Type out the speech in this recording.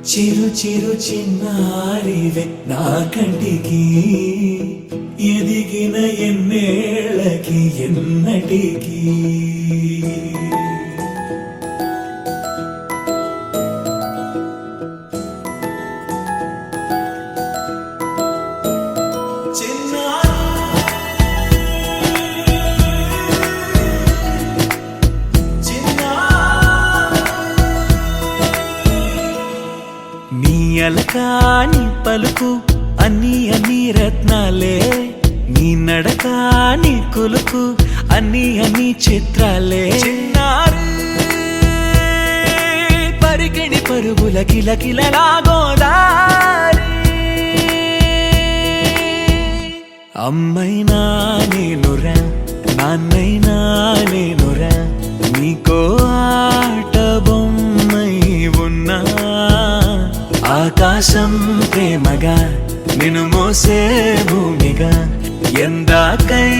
చిరు చిరు చిన్నారివే నా కంటికి ఎదిగిన ఎన్నేళ్ళకి ఎన్నటికి అలకాని పలుకు అన్ని రత్నాలే నీ నడకాని కులుకు అన్ని చిత్రాలే పరికిణి పరుగుల కిలకిలలాగోదారి అమ్మైనా నేనురా నాన్నైనా నేనురా నీకో ఆట బొమ్మై ఉన్నా ఆకాశం ప్రేమగా నిన్ను మోసే భూమిగా ఎందాకై